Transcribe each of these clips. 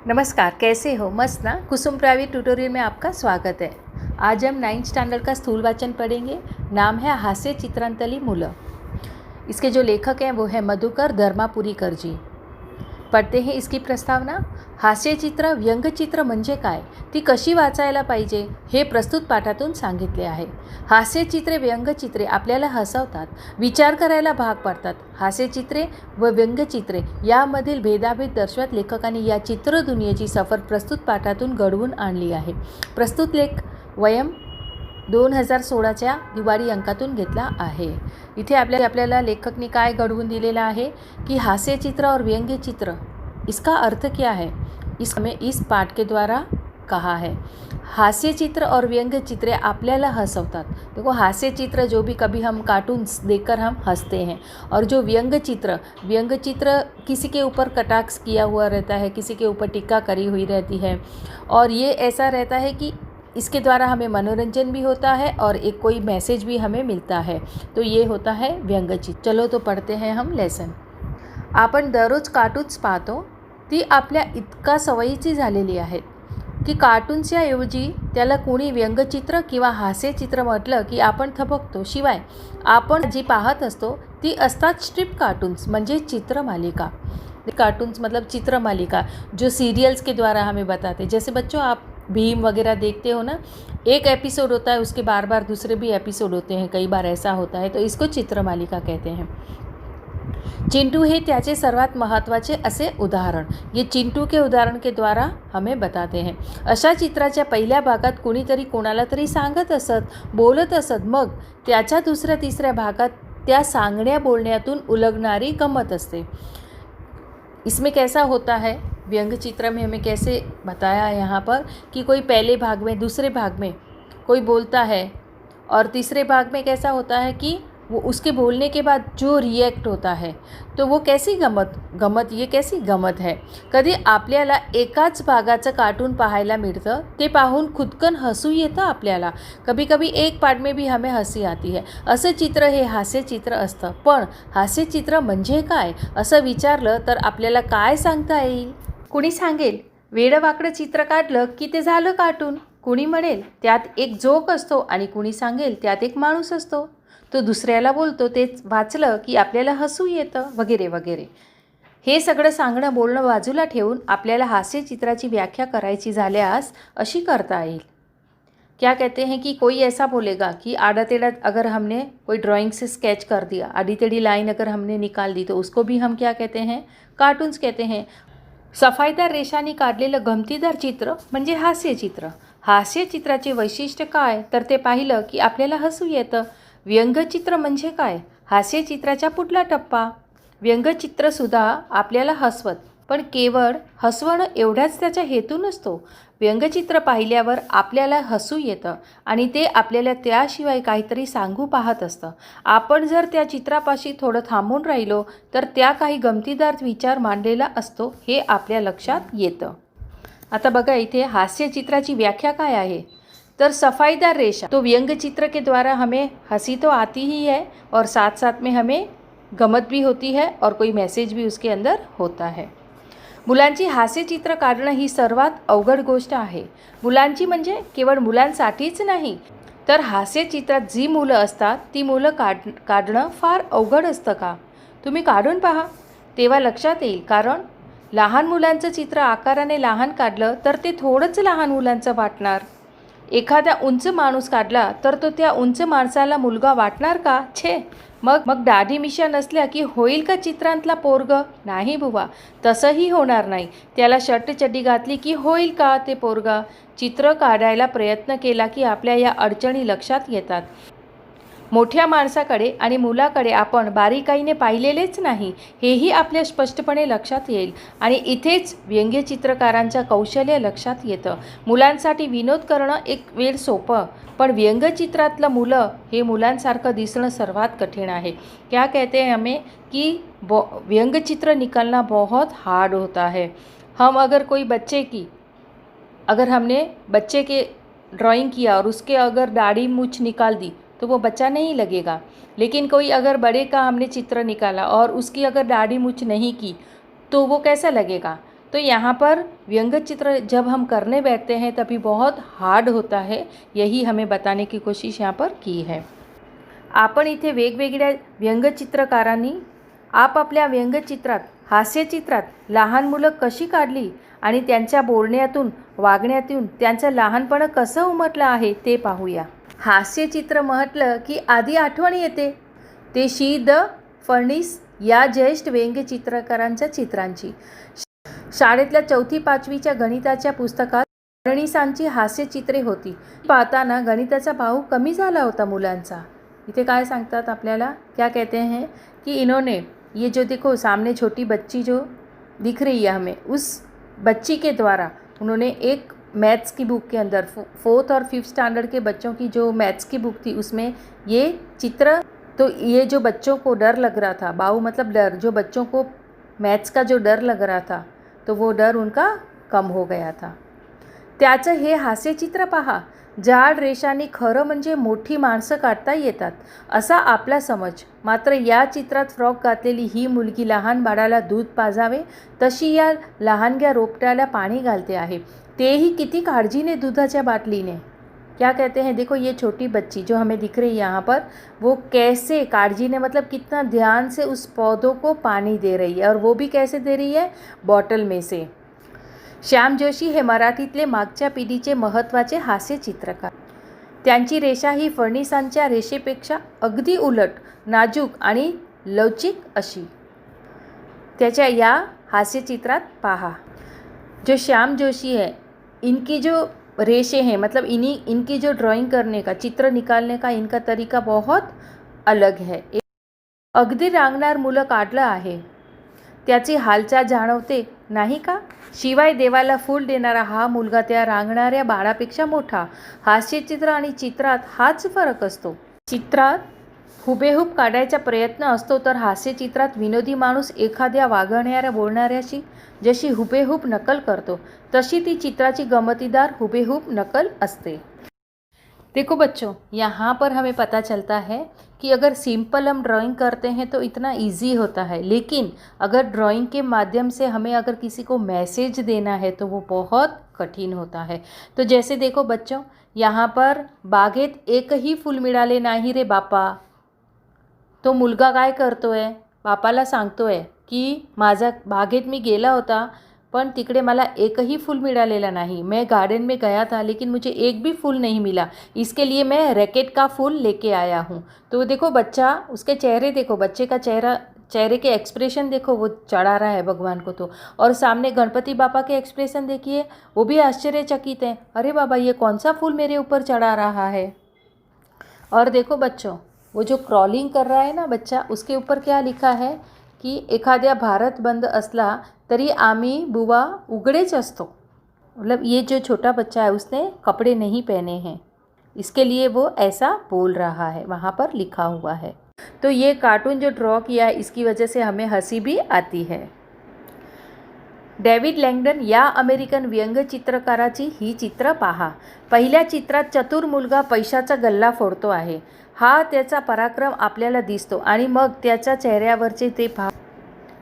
नमस्कार, कैसे हो? मस्त ना। कुसुम प्राइवेट ट्यूटोरियल में आपका स्वागत है। आज हम 9th स्टैंडर्ड का स्थूल वाचन पढ़ेंगे। नाम है हास्य चित्रांतली मुलं। इसके जो लेखक हैं वो है मधुकर धर्मापुरीकर जी। पढ़ते हैं इसकी प्रस्तावना। हास्यचित्र व्यंगचित्र म्हणजे काय, ती कशी वाचायला पाहिजे हे प्रस्तुत पाठातून सांगितले आहे। हास्यचित्रे व्यंगचित्रे आपल्याला हसवतात, विचार करायला भाग पाडतात। हास्यचित्रे व व्यंगचित्रे यामधील भेदाभेद दर्शवत लेखकांनी या चित्रदुनियेची सफर प्रस्तुत पाठातून घडवून आणली आहे। प्रस्तुत लेख वयम 2016च्या दिवाळी अंकातून घेतला आहे। इथे आपल्याला लेखकने काय घडवून दिलेला आहे की हास्यचित्र और व्यंग्यचित्र, इसका अर्थ क्या है, इसमें इस पाठ के द्वारा कहा है। हास्य चित्र और व्यंग्य चित्रे आपल्याला हंसवतात। देखो, हास्य चित्र जो भी कभी हम कार्टून्स देखकर हम हंसते हैं, और जो व्यंग्य चित्र किसी के ऊपर कटाक्ष किया हुआ रहता है, किसी के ऊपर टीका करी हुई रहती है, और ये ऐसा रहता है कि इसके द्वारा हमें मनोरंजन भी होता है और एक कोई मैसेज भी हमें मिलता है। तो ये होता है व्यंग्यचित्र। चलो तो पढ़ते हैं हम लेसन। आपण दररोज कार्टून्स पाहतो, ती आपल्या इतका सवयीची झालेली आहेत की कार्टून्सच्या ऐवजी त्याला कोणी व्यंग्यचित्र किंवा हास्यचित्र म्हटलं की आपण थबकतो। शिवाय आपण जी पाहत असतो ती असतात स्ट्रिप कार्टून्स, म्हणजे चित्रमालिका। कार्टून्स मतलब चित्रमालिका, जो सीरियल्स के द्वारा हमें बताते। जैसे बच्चों, आप भीम वगैरह देखते हो ना, एक एपिसोड होता है, उसके बार बार दूसरे भी एपिसोड होते हैं, कई बार ऐसा होता है, तो इसको चित्रमालिका कहते हैं। चिंटू हे त्याचे सर्वात महत्त्वाचे असे उदाहरण, ये चिंटू के उदाहरण के द्वारा हमें बताते हैं। अशा चित्राच्या पहिल्या भागात कोणीतरी कोणाला तरी सांगत असत, बोलत असत, मग त्याच्या दुसऱ्या तिसऱ्या भागात त्या सांगण्या बोलण्यातून उलगणारी गंमत असते। इसमें कैसा होता है, व्यंग्य चित्र में हमें कैसे बताया है यहाँ पर कि कोई पहले भाग में, दूसरे भाग में कोई बोलता है, और तीसरे भाग में कैसा होता है कि वो उसके बोलने के बाद जो रिएक्ट होता है, तो वो कैसी गमत ये कैसी गमत है। कधी आपल्याला एकाच भागाचं कार्टून पाहायला मिळतं, ते पाहून खुदकन हसू येतं आपल्याला। कभी कभी एक पार्ट में भी हमें हंसी आती है। असं चित्र हे हास्यचित्र असतं। पण हास्यचित्र म्हणजे काय असं विचारलं तर आपल्याला काय सांगता येईल? कुणी सांगेल वेडवाकडं चित्र काढलं की ते झालं कार्टून, कुणी म्हणेल त्यात एक जोक असतो, आणि कुणी सांगेल त्यात एक माणूस असतो, तो दुसऱ्याला बोलतो, ते वाचलं की आपल्याला हसू येतं, वगैरे वगैरे। हे सगळं सांगणं बोलणं बाजूला ठेवून आपल्याला हास्यचित्राची व्याख्या करायची झाल्यास अशी करता येईल। क्या कहते हैं कि कोई ऐसा बोलेगा कि आड़ा टेढ़ा अगर हमने कोई ड्राइंग से स्केच कर दिया, आड़ी टेढ़ी लाइन अगर हमने निकाल दी, तो उसको भी हम क्या कहते हैं, कार्टून्स कहते हैं। सफाईदार रेषांनी काढलेलं गमतीदार चित्र म्हणजे हास्यचित्र। हास्यचित्राचे वैशिष्ट्य काय, तर ते पाहिलं की आपल्याला हसू येतं। व्यंग्यचित्र म्हणजे काय, हास्यचित्राचा पुढला टप्पा। व्यंग्यचित्रसुद्धा आपल्याला हसवत, पण केवळ हसवणं एवढाच त्याचा हेतू नसतो। व्यंग्यचित्र पाहिल्यावर आपल्याला हसू येतं, आणि ते आपल्याला त्याशिवाय काहीतरी सांगू पाहत असतं। आपण जर त्या चित्रापाशी थोडं थांबून राहिलो तर त्या काही गमतीदार विचार मांडलेला असतो, हे आपल्या लक्षात येतं। आता बघा, इथे हास्यचित्राची व्याख्या काय आहे, तर सफाईदार रेषा, तो व्यंग्यचित्र के द्वारा हमें हंसी तो आती ही है, और साथ साथ में हमें गमत भी होती है, और कोई मैसेज भी उसके अंदर होता है। मुलांची हास्यचित्र काढणं ही सर्वात अवघड गोष्ट आहे। मुलांची म्हणजे केवळ मुलांसाठीच नाही, तर हास्यचित्रात जी मुलं असतात ती मुलं काढणं फार अवघड असतं का? तुम्ही काढून पहा, तेव्हा लक्षात येईल। कारण लहान मुलांचं चित्र आकाराने लहान काढलं तर ते थोडंच लहान मुलांचं वाटणार। एखादा उंच माणूस काढला तर तो त्या उंच माणसाला मुलगा वाटणार का? छे, मग दाढी मिशा नसल्या की होईल का चित्रांतला पोरग? नाही बुवा, तसंही होणार नाही। त्याला शर्ट चड्डी घातली की होईल का ते पोरगा? चित्र काढायला प्रयत्न केला की आपल्या या अडचणी लक्षात येतात। मोठ्या माणसाकडे आणि मुलाकडे आपण बारीकाईने पाहिलेलेच नाही, हेही आपल्या स्पष्टपणे लक्षात येईल, आणि इथेच व्यंग्यचित्रकारांचं कौशल्य लक्षात येतं। मुलांसाठी विनोद करणं एक वेळ सोपं, पण व्यंग्यचित्रातलं मुलं हे मुलांसारखं दिसणं सर्वात कठीण आहे। क्या कहते हैं हमें कि व्यंग्यचित्र निकालना बहुत हार्ड होता है। हम अगर हमने बच्चे के ड्राइंग किया और उसके अगर दाढ़ी मूछ निकाल दी तो वो बच्चा नहीं लगेगा, लेकिन कोई अगर बड़े का हमने चित्र निकाला और उसकी अगर दाढ़ी मूछ नहीं की तो वो कैसा लगेगा? तो यहाँ पर व्यंग चित्र जब हम करने बैठते हैं तभी बहुत हार्ड होता है, यही हमें बताने की कोशिश यहाँ पर की है। आपण इथे वेगवेगळ्या व्यंगचित्रकारांनी आपापल्या व्यंगचित्रात, हास्यचित्रात लहान मुलं कशी काढली आणि त्यांच्या बोलण्यातून, वागण्यातून त्यांचं लहानपण कसं उमटलं आहे ते पाहूया। हास्यचित्र म्हटलं की आधी आठवण येते ते द फडणीस या ज्येष्ठ व्यंगचित्रकारांच्या चित्रांची। शाळेतल्या 4वी-5वीच्या गणिताच्या पुस्तकात फडणीसांची हास्यचित्रे होती। पाहताना गणिताचा भाव कमी झाला होता मुलांचा। इथे काय सांगतात आपल्याला, क्या कहते हैं कि इन्होंने ये जो देखो सामने छोटी बच्ची जो दिख रही है हमें, उस बच्ची के द्वारा उन्होंने एक मैथ्स की बुक के अंदर 4th और 5th स्टैंडर्ड के बच्चों की जो मैथ्स की बुक थी उसमें ये चित्र, तो ये जो बच्चों को डर लग रहा था, बाऊ मतलब डर, जो बच्चों को मैथ्स का जो डर लग रहा था तो वो डर उनका कम हो गया था। त्याचं हे हास्यचित्र पहा, जाड रेषांनी खरं म्हणजे मोठी माणसं काढता येतात असा आपला समज। मात्र या चित्रात फ्रॉक घातलेली ही मुलगी लहान बाळाला दूध पाजावे तशी या लहानग्या रोपट्याला पाणी घालते आहे, तेही किती काळजीने दुधाच्या बाटलीने। क्या कहते हैं, देखो ये छोटी बच्ची जो हमें दिख रही है यहाँ पर, वो कैसे काळजी ने मतलब कितना ध्यान से उस पौधों को पानी दे रही है, और वो भी कैसे दे रही है, बॉटल में से। श्याम जोशी हे मराठीतले मागच्या पिढीचे महत्त्वाचे हास्य चित्रकार। त्यांची रेषा ही फडणीसांच्या रेषेपेक्षा अगदी उलट, नाजूक आणि लवचिक अशी। त्याच्या या हास्यचित्रात पहा, जो श्याम जोशी है, इनकी जो रेशे हैं, मतलब इनकी जो ड्राइंग करने का, चित्र निकालने का इनका तरीका बहुत अलग है। अगदी रांगणार मुलं काढलं आहे, त्याची हालचाल जाणवते नाही का। शिवाय देवाला फूल देणारा हा मुलगा त्या रांगणाऱ्या बाळापेक्षा मोठा। हास्यचित्र आणि चित्रात हाच फरक असतो। चित्रात हुबेहूब काढायचा प्रयत्न असतो, तर हास्यचित्रात विनोदी माणूस एखाद्या वागणाऱ्या बोलणाऱ्याशी जशी हुबेहूब नकल करतो तशी ती चित्राची गमतीदार हुबेहूब नकल असते। देखो बच्चों, यहाँ पर हमें पता चलता है कि अगर सिंपल हम ड्राइंग करते हैं तो इतना इजी होता है, लेकिन अगर ड्राइंग के माध्यम से हमें अगर किसी को मैसेज देना है तो वो बहुत कठिन होता है। तो जैसे देखो बच्चों, यहाँ पर बागेत एकही फूल मिळाले नाही रे बापा, तो मुलगा काय करतोय, बापाला सांगतोय की माझा बागेत मी गेला होता पण तिकडे मला एकही फूल मिळालेला नहीं, मैं गार्डन में गया था लेकिन मुझे एक भी फूल नहीं मिला, इसके लिए मैं रैकेट का फूल लेके आया हूँ। तो देखो बच्चा, उसके चेहरे देखो, बच्चे का चेहरे के एक्सप्रेशन देखो, वो चढ़ा रहा है भगवान को तो। और सामने गणपति बापा के एक्सप्रेशन देखिए, वो भी आश्चर्यचकित हैं, अरे बाबा ये कौन सा फूल मेरे ऊपर चढ़ा रहा है। और देखो बच्चों, वो जो क्रॉलिंग कर रहा है ना बच्चा, उसके ऊपर क्या लिखा है कि एखाद्या भारत बंद असला तरी आम्ही बुवा उघडेच असतो। मतलब ये जो छोटा बच्चा है उसने कपड़े नहीं पहने हैं, इसके लिए वो ऐसा बोल रहा है, वहाँ पर लिखा हुआ है। तो ये कार्टून जो ड्रॉ किया है इसकी वजह से हमें हंसी भी आती है। डेव्हिड लँगडन या अमेरिकन व्यंगचित्रकाराची ही चित्र पहा। पहिल्या चित्रात चतुर मुलगा पैशाचा गल्ला फोडतो आहे, हा त्याचा पराक्रम आपल्याला दिसतो आणि मग त्याच्या चेहऱ्यावरचे ते भाव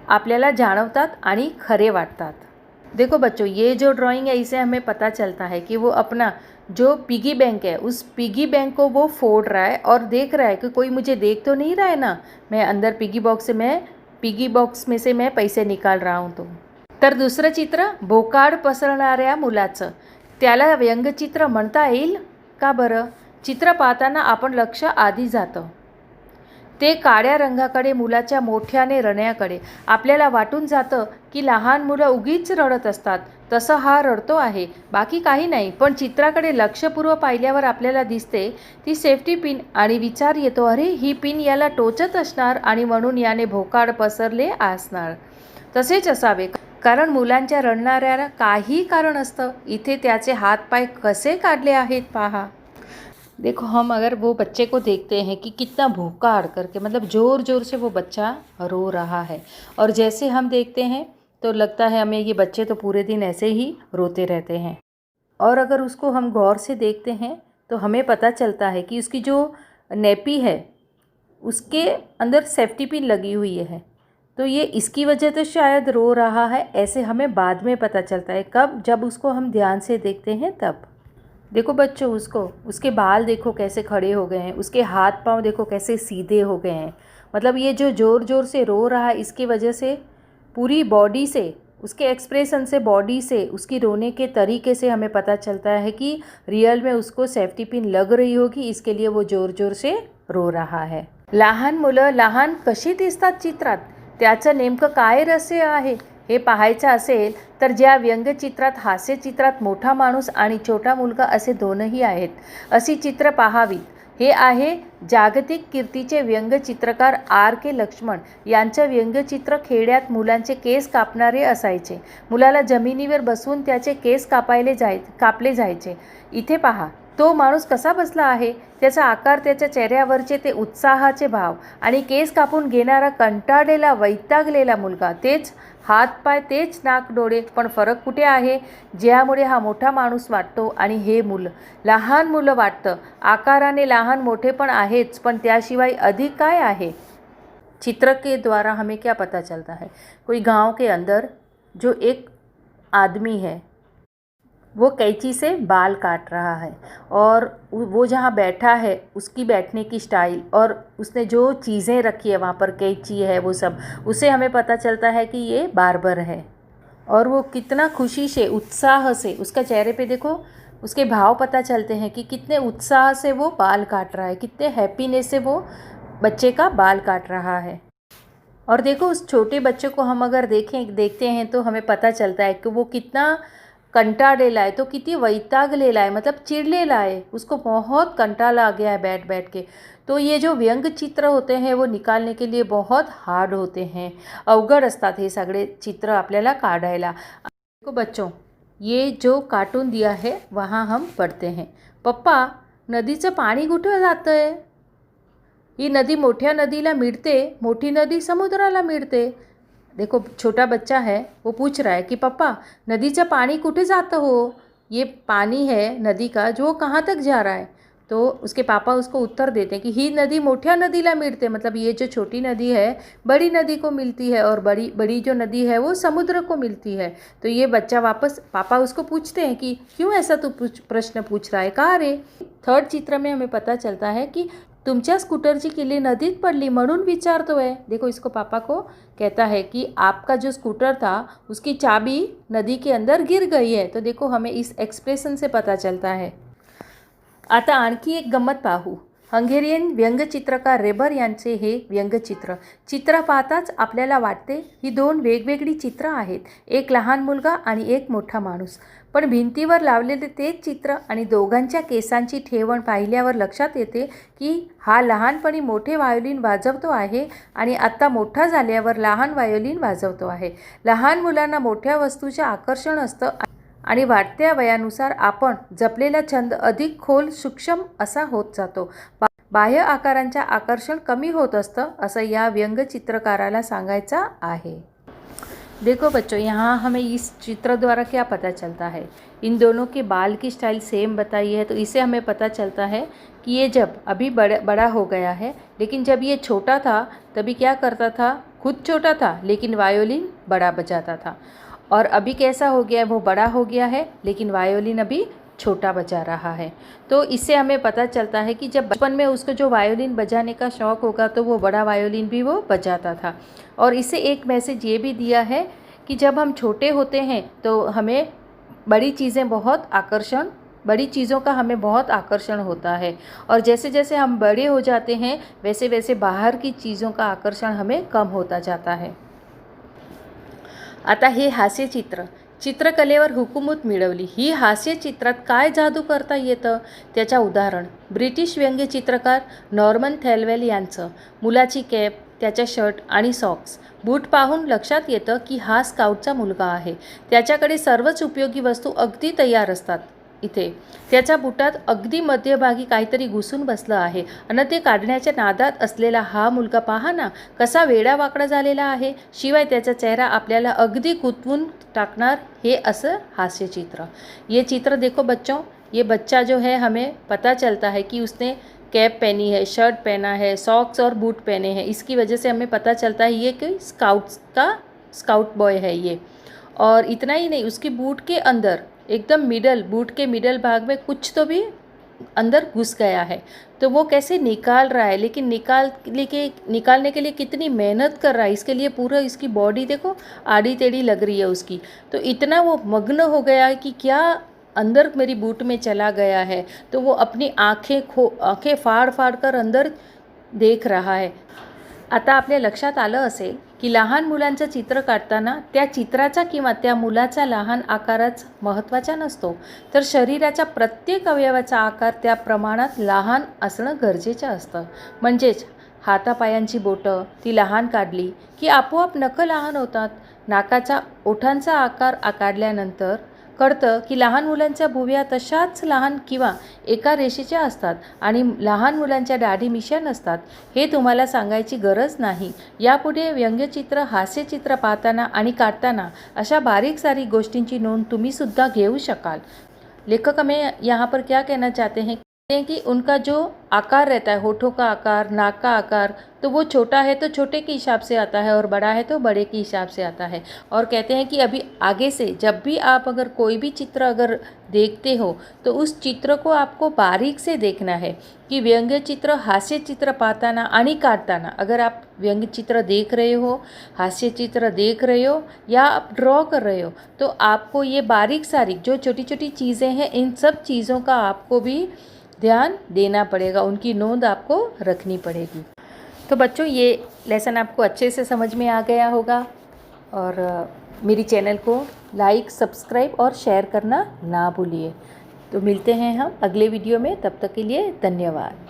आपल्याला जाणवतात आणि खरे वाटतात। देखो बच्चों, ये जो ड्राइंग है इसे हमें पता चलता है कि वो अपना जो पिगी बैंक है उस पिगी बैंक को वो फोड़ रहा है और देख रहा है कि कोई मुझे देख तो नहीं रहा है ना, मैं अंदर पिगी बॉक्स में से मैं पैसे निकाल रहा हूँ। तो तर दुसरं चित्र भोकाड पसरणाऱ्या मुलाचं, त्याला व्यंगचित्र म्हणता येईल का बरं। चित्र पाहताना आपण लक्ष आधी जातं ते काळ्या रंगाकडे, मुलाच्या मोठ्याने रडण्याकडे। आपल्याला वाटून जातं की लहान मुलं उगीच रडत असतात, तसं हा रडतो आहे, बाकी काही नाही। पण चित्राकडे लक्षपूर्वक पाहिल्यावर आपल्याला दिसते ती सेफ्टी पिन आणि विचार येतो, अरे ही पिन याला टोचत असणार आणि म्हणून याने भोकाड पसरले असणार। तसेच असावे, कारण मुलांच्या रडणाऱ्याला काही कारण असतं। इथे त्याचे हातपाय कसे काढले आहेत पहा। देखो, हम अगर वो बच्चे को देखते हैं कि कितना भूखाड़ करके, मतलब ज़ोर ज़ोर से वो बच्चा रो रहा है, और जैसे हम देखते हैं तो लगता है हमें ये बच्चे तो पूरे दिन ऐसे ही रोते रहते हैं। और अगर उसको हम गौर से देखते हैं तो हमें पता चलता है कि उसकी जो नेपी है उसके अंदर सेफ्टी पिन लगी हुई है। तो ये इसकी वजह तो शायद रो रहा है, ऐसे हमें बाद में पता चलता है। कब? जब उसको हम ध्यान से देखते हैं तब। देखो बच्चों, उसके बाल देखो कैसे खड़े हो गए हैं, उसके हाथ पांव देखो कैसे सीधे हो गए हैं। मतलब ये जो ज़ोर ज़ोर से रो रहा है, इसकी वजह से पूरी बॉडी से, उसके एक्सप्रेशन से, बॉडी से, उसकी रोने के तरीके से हमें पता चलता है कि रियल में उसको सेफ्टी पिन लग रही होगी, इसके लिए वो ज़ोर ज़ोर से रो रहा है। लहान मुलं लहान कशी दिसतात चित्रात, त्याचं नेमकं काय रहस्य आहे हे पाहायचं असेल तर ज्या व्यंगचित्रात, हास्यचित्रात मोठा माणूस आणि छोटा मुलगा असे दोनही आहेत, अशी चित्र पाहावीत। हे आहे जागतिक कीर्तीचे व्यंगचित्रकार R.K. लक्ष्मण यांचं व्यंगचित्र। खेड्यात मुलांचे केस कापणारे असायचे। मुलाला जमिनीवर बसवून त्याचे केस कापले जायचे। इथे पहा, तो माणूस कसा बसला आहे, त्याचा आकार, त्याच्या चेहऱ्यावरचे ते उत्साहाचे भाव आणि केस कापून घेणारा कंटाळलेला, वैतागलेला मुलगा, तेच हात पाय, तेच नाक डोळे, पण फरक कुठे आहे? ज्यामुळे हा मोठा माणूस वाटतो आणि हे लहान मुलं वाटतं। आकाराने लहान मोठे पण आहेच, पण त्याशिवाय अधिक काय आहे? चित्र के द्वारा हमें क्या पता चलता है? कोई गांव के अंदर जो एक आदमी है, वो कैंची से बाल काट रहा है, और वो जहाँ बैठा है उसकी बैठने की स्टाइल और उसने जो चीज़ें रखी है वहाँ पर, कैंची है, वो सब, उससे हमें पता चलता है कि ये बार्बर है। और वो कितना खुशी से, उत्साह से, उसका चेहरे पे देखो, उसके भाव पता चलते हैं कि कितने उत्साह से वो बाल काट रहा है, कितने हैप्पीनेस से वो बच्चे का बाल काट रहा है। और देखो, उस छोटे बच्चे को हम अगर देखते हैं तो हमें पता चलता है कि वो कितना कंटाळलेला आहे, तो किती वैतागलेला आहे, मतलब चिडलेला आहे, उसको बहुत कंटाळा आ गया है बैठ बैठ के। तो ये जो व्यंग चित्र होते हैं वो निकालने के लिए बहुत हार्ड होते हैं, अवघड असतात हे सगळे चित्र आपल्याला काढायला। देखो बच्चों, ये जो कार्टून दिया है वहाँ हम पढ़ते हैं, पप्पा नदीचं पाणी कुठे जातं आहे? ही नदी मोठ्या नदीला मिळते, मोठी नदी समुद्राला मिळते। देखो, छोटा बच्चा है, वो पूछ रहा है कि पापा नदी का पानी कुठे जाता हो? ये पानी है नदी का, जो कहाँ तक जा रहा है? तो उसके पापा उसको उत्तर देते हैं कि ही नदी मोठ्या नदीला मिळते, मतलब ये जो छोटी नदी है बड़ी नदी को मिलती है, और बड़ी जो नदी है वो समुद्र को मिलती है। तो ये बच्चा वापस, पापा उसको पूछते हैं कि क्यों ऐसा तू प्रश्न पूछ रहा है, कहाँ रे? थर्ड चित्र में हमें पता चलता है कि तुमच्या स्कूटरची किल्ली नदीत पडली म्हणून विचारतो है। देखो, इसको पापा को कहता है कि आपका जो स्कूटर था उसकी चाबी नदी के अंदर गिर गई है। तो देखो, हमें इस एक्सप्रेशन से पता चलता है। आता आणखी एक गंमत पाहू। हंगेरियन व्यंगचित्रकार रेबर यांचे हे चित्र पाहताच आपल्याला वाटते ही दोन वेगवेगळी चित्र आहेत, एक लहान मुलगा आणि एक मोठा माणूस। पण भिंतीवर लावलेले तेच चित्र आणि दोघांच्या केसांची ठेवण पाहिल्यावर लक्षात येते की हा लहानपणी मोठे व्हायोलिन वाजवतो आहे आणि आता मोठा झाल्यावर लहान व्हायोलिन वाजवतो आहे। लहान मुलांना मोठ्या वस्तूचे आकर्षण असतं आणि वाढत्या वयानुसार आपण जपलेला छंद अधिक खोल, सूक्ष्म असा होत जातो। बाह्य आकारांचे आकर्षण कमी होत असतं, असं या व्यंगचित्रकाराला सांगायचं आहे। देखो बच्चों, यहाँ हमें इस चित्र द्वारा क्या पता चलता है? इन दोनों के बाल की स्टाइल सेम बताई है, तो इसे हमें पता चलता है कि ये जब अभी बड़ा हो गया है, लेकिन जब ये छोटा था तभी क्या करता था? खुद छोटा था लेकिन वायोलिन बड़ा बजाता था। और अभी कैसा हो गया है? वो बड़ा हो गया है लेकिन वायोलिन अभी छोटा बजा रहा है। तो इससे हमें पता चलता है कि जब बचपन में उसको जो वायोलिन बजाने का शौक़ होगा तो वो बड़ा वायोलिन भी वो बजाता था। और इससे एक मैसेज ये भी दिया है कि जब हम छोटे होते हैं तो हमें बड़ी चीज़ों का हमें बहुत आकर्षण होता है, और जैसे जैसे हम बड़े हो जाते हैं वैसे वैसे बाहर की चीज़ों का आकर्षण हमें कम होता जाता है। आता हे हास्यचित्र, चित्रकलेवर हुकूमत मिळवली। ही हास्यचित्रात काय जादू करता येतं त्याचं उदाहरण ब्रिटिश व्यंग्यचित्रकार नॉर्मन थेलवेल यांचं। मुलाची कॅप, त्याचा शर्ट आणि सॉक्स, बूट पाहून लक्षात येतं की हा स्काउटचा मुलगा आहे। त्याच्याकडे सर्वच उपयोगी वस्तू अगदी तयार असतात। इथे त्याच्या बुटात अगदी मध्यभागी काहीतरी घुसून बसलं आहे आणि ते काढण्याच्या नादात असलेला हा मुलगा पहा ना, कसा वेडावाकडा झालेला आहे। शिवाय त्याचा चेहरा आपल्याला अगदी गुंतवून टाकणार हे असं हास्यचित्र। ये चित्र देखो बच्चों, ये बच्चा जो है हमें पता चलता है कि उसने कैप पहनी है, शर्ट पहना है, सॉक्स और बूट पहने हैं। इसकी वजह से हमें पता चलता है ये कि स्काउट बॉय है ये। और इतना ही नहीं, उसकी बूट के अंदर एकदम बूट के मिडल भाग में कुछ तो भी अंदर घुस गया है। तो वो कैसे निकाल रहा है, लेकिन निकालने के लिए कितनी मेहनत कर रहा है। इसके लिए पूरा इसकी बॉडी देखो आड़ी टेढ़ी लग रही है उसकी। तो इतना वो मग्न हो गया है कि क्या अंदर मेरी बूट में चला गया है। तो वो अपनी आंखें फाड़ फाड़ कर अंदर देख रहा है। आता आपल्या लक्षात आलं असेल की लहान मुलांचं चित्र काढताना त्या चित्राचा किंवा त्या मुलाचा लहान आकारच महत्त्वाचा नसतो, तर शरीराच्या प्रत्येक अवयवाचा आकार त्या प्रमाणात लहान असणं गरजेचं असतं. म्हणजेच हातापायांची बोटं ती लहान काढली की आपोआप नखं लहान होतात. नाकाचा ओठांचा आकार काढल्यानंतर कळतं की लहान मुलांच्या भुवया तशाच लहान किंवा एका रेषेच्या असतात आणि लहान मुलांच्या दाढी मिशा नसतात. हे तुम्हाला सांगायची गरज नाही. यापुढे व्यंग्यचित्र, हास्यचित्र पाहताना आणि काढताना अशा बारीक सारीक गोष्टींची नोंद तुम्हीसुद्धा घेऊ शकाल. लेखक हमें यहाँ पर क्या कहना चाहते हैं कि उनका जो आकार रहता है, होठों का आकार, नाक का आकार, तो वो छोटा है तो छोटे के हिसाब से आता है और बड़ा है तो बड़े के हिसाब से आता है। और कहते हैं कि अभी आगे से जब भी आप अगर कोई भी चित्र अगर देखते हो तो उस चित्र को आपको बारीक से देखना है कि व्यंग्य चित्र, हास्य चित्र पाताना आणि काढताना, अगर आप व्यंग्य चित्र देख रहे हो, हास्य चित्र देख रहे हो या आप ड्रॉ कर रहे हो, तो आपको ये बारीक सारीक जो छोटी छोटी चीज़ें हैं, इन सब चीज़ों का आपको भी ध्यान देना पड़ेगा, उनकी नोंद आपको रखनी पड़ेगी। तो बच्चों, ये लेसन आपको अच्छे से समझ में आ गया होगा और मेरी चैनल को लाइक, सब्सक्राइब और शेयर करना ना भूलिए। तो मिलते हैं हम अगले वीडियो में, तब तक के लिए धन्यवाद।